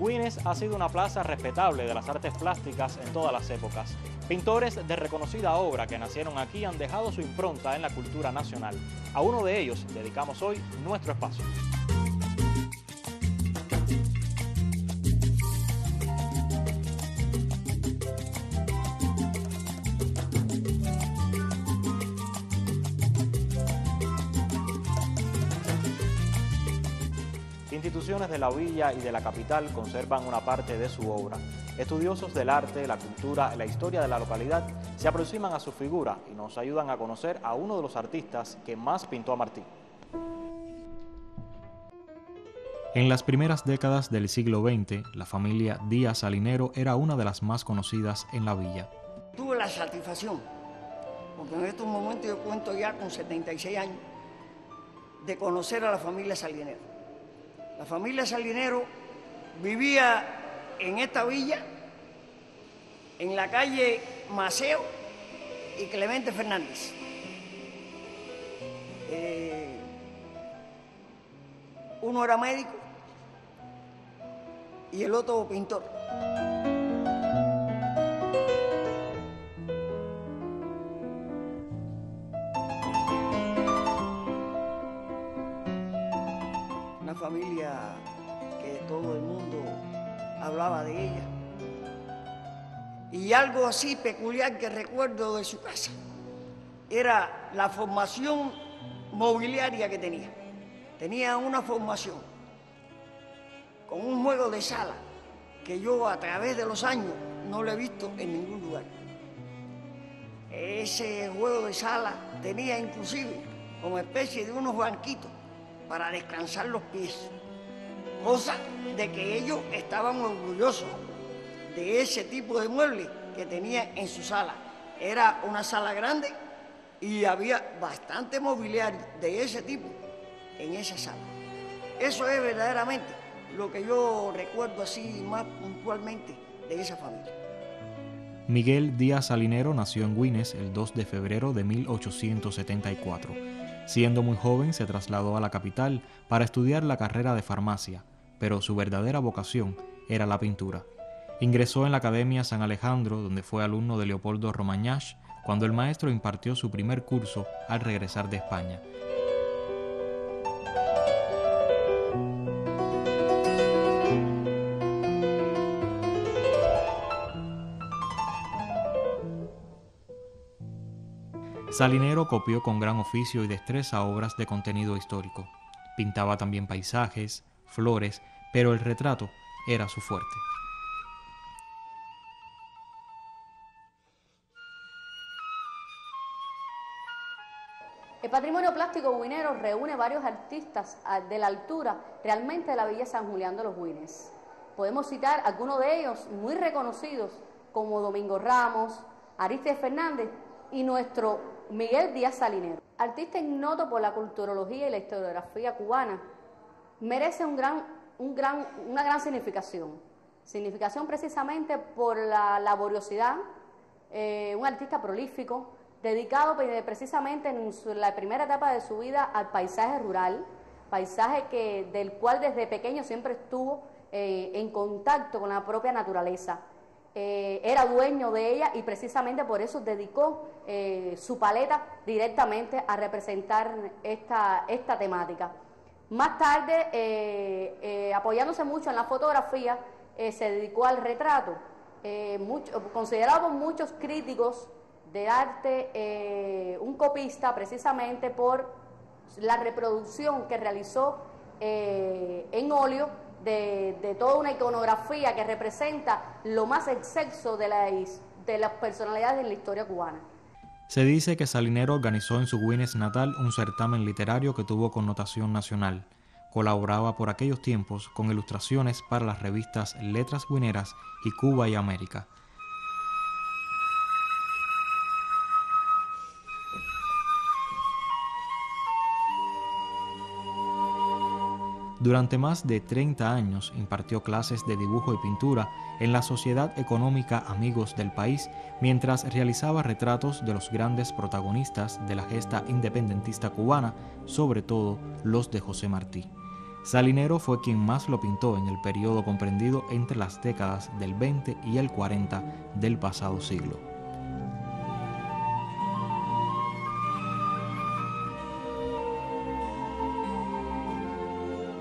Güines ha sido una plaza respetable de las artes plásticas en todas las épocas. Pintores de reconocida obra que nacieron aquí han dejado su impronta en la cultura nacional. A uno de ellos dedicamos hoy nuestro espacio. Instituciones de la villa y de la capital conservan una parte de su obra. Estudiosos del arte, la cultura y la historia de la localidad se aproximan a su figura y nos ayudan a conocer a uno de los artistas que más pintó a Martí. En las primeras décadas del siglo XX, la familia Díaz Salinero era una de las más conocidas en la villa. Tuve la satisfacción, porque en estos momentos yo cuento ya con 76 años, de conocer a la familia Salinero. La familia Salinero vivía en esta villa, en la calle Maceo y Clemente Fernández. Uno era médico y el otro pintor. Una familia que todo el mundo hablaba de ella. Y algo así peculiar que recuerdo de su casa era la formación mobiliaria que tenía. Tenía una formación con un juego de sala que yo a través de los años no lo he visto en ningún lugar. Ese juego de sala tenía inclusive como especie de unos banquitos para descansar los pies, cosa de que ellos estaban orgullosos de ese tipo de muebles que tenía en su sala. Era una sala grande y había bastante mobiliario de ese tipo en esa sala. Eso es verdaderamente lo que yo recuerdo así más puntualmente de esa familia. Miguel Díaz Salinero nació en Güines el 2 de febrero de 1874. Siendo muy joven se trasladó a la capital para estudiar la carrera de farmacia, pero su verdadera vocación era la pintura. Ingresó en la Academia San Alejandro, donde fue alumno de Leopoldo Romagnach, cuando el maestro impartió su primer curso al regresar de España. Salinero copió con gran oficio y destreza obras de contenido histórico. Pintaba también paisajes, flores, pero el retrato era su fuerte. El patrimonio plástico güinero reúne varios artistas de la altura realmente de la Villa San Julián de los Güines. Podemos citar algunos de ellos muy reconocidos como Domingo Ramos, Arístides Fernández y nuestro Miguel Díaz Salinero. Artista ignoto por la culturología y la historiografía cubana, merece una gran significación. Significación precisamente por la laboriosidad, un artista prolífico, dedicado precisamente en la primera etapa de su vida al paisaje rural, paisaje del cual desde pequeño siempre estuvo en contacto con la propia naturaleza. Era dueño de ella y precisamente por eso dedicó su paleta directamente a representar esta temática. Más tarde, apoyándose mucho en la fotografía, se dedicó al retrato, considerado por muchos críticos de arte un copista precisamente por la reproducción que realizó en óleo de toda una iconografía que representa lo más excelso de las personalidades de la historia cubana. Se dice que Salinero organizó en su Güines natal un certamen literario que tuvo connotación nacional. Colaboraba por aquellos tiempos con ilustraciones para las revistas Letras Güineras y Cuba y América. Durante más de 30 años impartió clases de dibujo y pintura en la Sociedad Económica Amigos del País, mientras realizaba retratos de los grandes protagonistas de la gesta independentista cubana, sobre todo los de José Martí. Salinero fue quien más lo pintó en el periodo comprendido entre las décadas del 20 y el 40 del pasado siglo.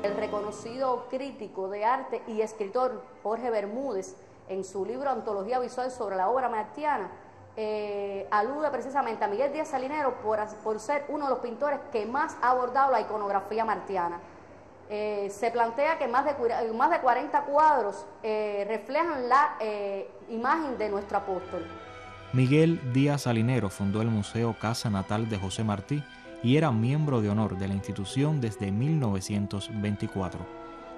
El reconocido crítico de arte y escritor Jorge Bermúdez, en su libro Antología Visual sobre la obra martiana, alude precisamente a Miguel Díaz Salinero por ser uno de los pintores que más ha abordado la iconografía martiana. Se plantea que más de 40 cuadros reflejan la imagen de nuestro apóstol. Miguel Díaz Salinero fundó el Museo Casa Natal de José Martí y era miembro de honor de la institución desde 1924.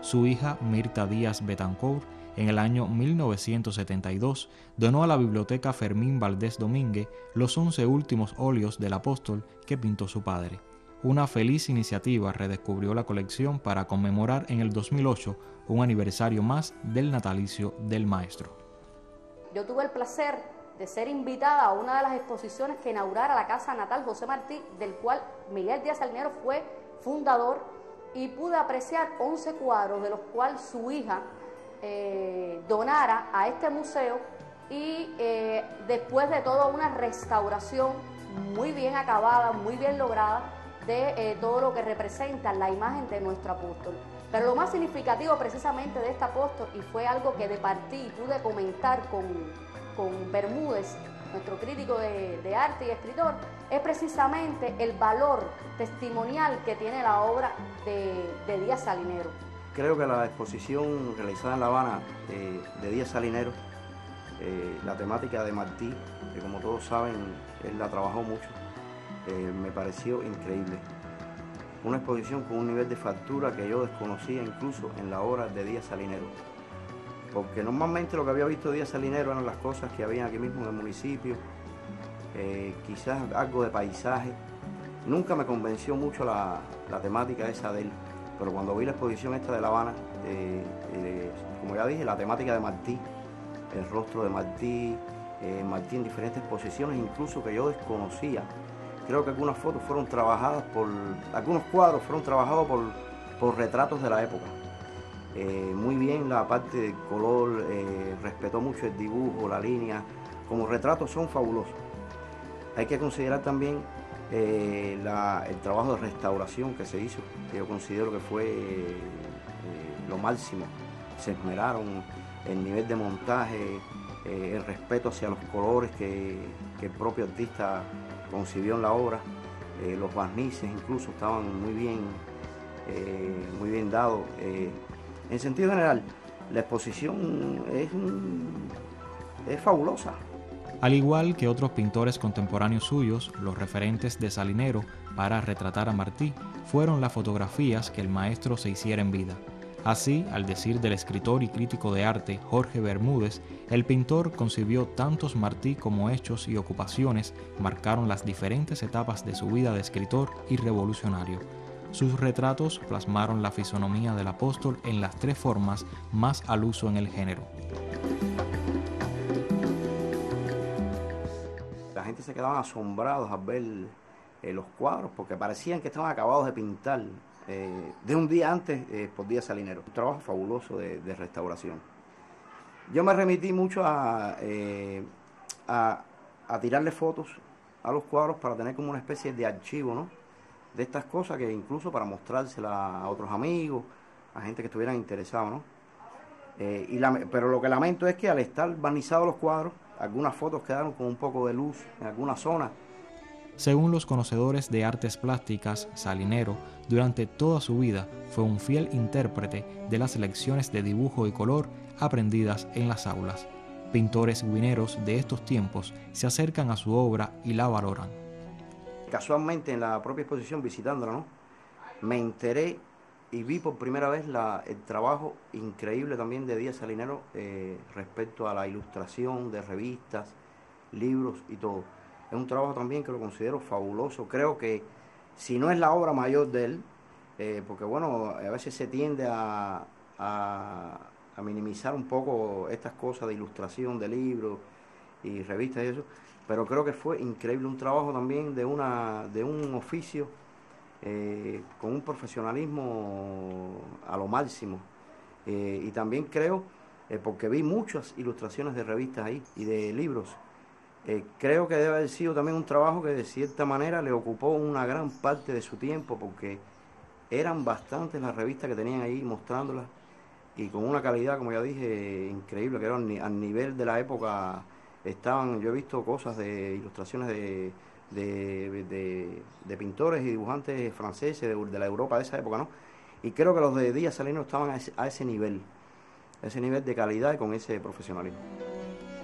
Su hija Mirta Díaz Betancourt, en el año 1972, donó a la Biblioteca Fermín Valdés Domínguez los 11 últimos óleos del apóstol que pintó su padre. Una feliz iniciativa redescubrió la colección para conmemorar en el 2008 un aniversario más del natalicio del maestro. Yo tuve el placer de ser invitada a una de las exposiciones que inaugurara la Casa Natal José Martí, del cual Miguel Díaz Salinero fue fundador, y pude apreciar 11 cuadros, de los cuales su hija donara a este museo, y después de toda una restauración muy bien acabada, muy bien lograda, de todo lo que representa la imagen de nuestro apóstol. Pero lo más significativo precisamente de este apóstol, y fue algo que departí y pude comentar con Bermúdez, nuestro crítico de arte y escritor, es precisamente el valor testimonial que tiene la obra de Díaz Salinero. Creo que la exposición realizada en La Habana de Díaz Salinero, la temática de Martí, que como todos saben, él la trabajó mucho, me pareció increíble. Una exposición con un nivel de factura que yo desconocía incluso en la obra de Díaz Salinero. Porque normalmente lo que había visto Díaz Salinero eran las cosas que había aquí mismo en el municipio, quizás algo de paisaje. Nunca me convenció mucho la temática esa de él, pero cuando vi la exposición esta de La Habana, como ya dije, la temática de Martí, el rostro de Martí, Martí en diferentes posiciones, incluso que yo desconocía. Creo que algunas fotos fueron trabajadas algunos cuadros fueron trabajados por retratos de la época. Muy bien la parte del color, respetó mucho el dibujo, la línea, como retratos son fabulosos. Hay que considerar también el trabajo de restauración que se hizo, que yo considero que fue lo máximo. Se esmeraron el nivel de montaje, el respeto hacia los colores que el propio artista concibió en la obra, los barnices incluso estaban muy bien dados. En sentido general, la exposición es fabulosa. Al igual que otros pintores contemporáneos suyos, los referentes de Salinero para retratar a Martí fueron las fotografías que el maestro se hiciera en vida. Así, al decir del escritor y crítico de arte Jorge Bermúdez, el pintor concibió tantos Martí como hechos y ocupaciones marcaron las diferentes etapas de su vida de escritor y revolucionario. Sus retratos plasmaron la fisonomía del apóstol en las tres formas más al uso en el género. La gente se quedaban asombrados al ver los cuadros porque parecían que estaban acabados de pintar de un día antes por Díaz Salinero. Un trabajo fabuloso de restauración. Yo me remití mucho a tirarle fotos a los cuadros para tener como una especie de archivo, ¿no?, de estas cosas, que incluso para mostrárselas a otros amigos, a gente que estuvieran interesados, ¿no? Pero lo que lamento es que al estar barnizados los cuadros, algunas fotos quedaron con un poco de luz en algunas zonas. Según los conocedores de artes plásticas, Salinero, durante toda su vida, fue un fiel intérprete de las lecciones de dibujo y color aprendidas en las aulas. Pintores guineros de estos tiempos se acercan a su obra y la valoran. Casualmente en la propia exposición, visitándola, ¿no?, me enteré y vi por primera vez el trabajo increíble también de Díaz Salinero respecto a la ilustración de revistas, libros y todo. Es un trabajo también que lo considero fabuloso. Creo que si no es la obra mayor de él, porque bueno, a veces se tiende a minimizar un poco estas cosas de ilustración de libros y revistas y eso, pero creo que fue increíble, un trabajo también de un oficio con un profesionalismo a lo máximo. Y también creo, porque vi muchas ilustraciones de revistas ahí y de libros, creo que debe haber sido también un trabajo que de cierta manera le ocupó una gran parte de su tiempo, porque eran bastantes las revistas que tenían ahí mostrándolas, y con una calidad, como ya dije, increíble, que eran al nivel de la época. Yo he visto cosas de ilustraciones de pintores y dibujantes franceses de la Europa de esa época, ¿no? Y creo que los de Díaz Salinero estaban a ese nivel de calidad y con ese profesionalismo.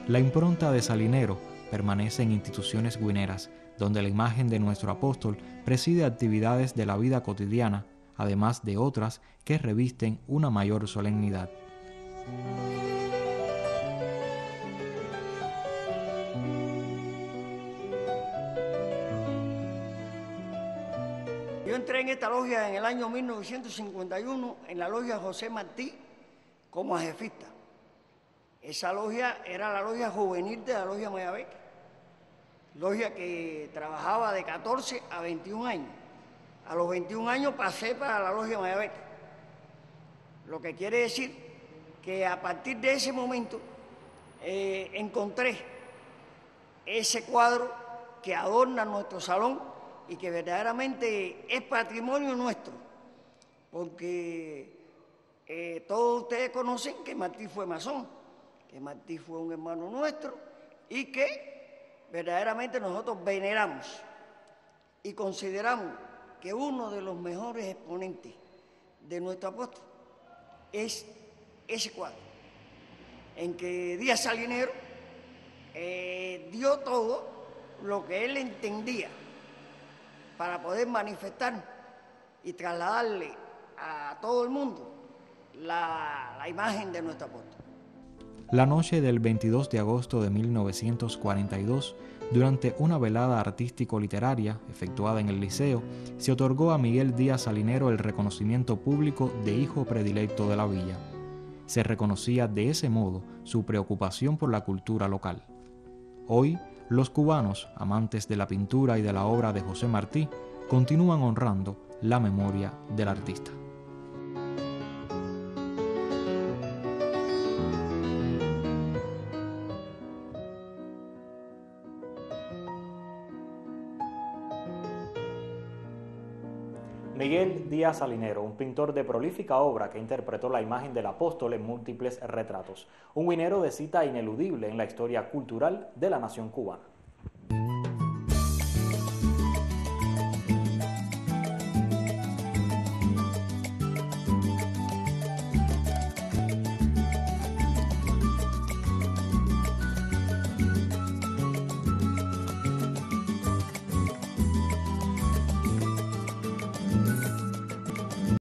La impronta de Salinero permanece en instituciones guineras, donde la imagen de nuestro apóstol preside actividades de la vida cotidiana, además de otras que revisten una mayor solemnidad. Yo entré en esta logia en el año 1951, en la logia José Martí, como jefista. Esa logia era la logia juvenil de la logia Mayabeque, logia que trabajaba de 14 a 21 años. A los 21 años pasé para la logia Mayabeque, lo que quiere decir que a partir de ese momento encontré ese cuadro que adorna nuestro salón y que verdaderamente es patrimonio nuestro, porque todos ustedes conocen que Martí fue masón, que Martí fue un hermano nuestro y que verdaderamente nosotros veneramos y consideramos que uno de los mejores exponentes de nuestro apóstol es ese cuadro, en que Díaz Salinero dio todo lo que él entendía para poder manifestar y trasladarle a todo el mundo la imagen de nuestro apóstol. La noche del 22 de agosto de 1942, durante una velada artístico-literaria efectuada en el Liceo, se otorgó a Miguel Díaz Salinero el reconocimiento público de hijo predilecto de la villa. Se reconocía de ese modo su preocupación por la cultura local. Hoy, los cubanos, amantes de la pintura y de la obra de José Martí, continúan honrando la memoria del artista. Miguel Díaz Salinero, un pintor de prolífica obra que interpretó la imagen del apóstol en múltiples retratos, un guinero de cita ineludible en la historia cultural de la nación cubana.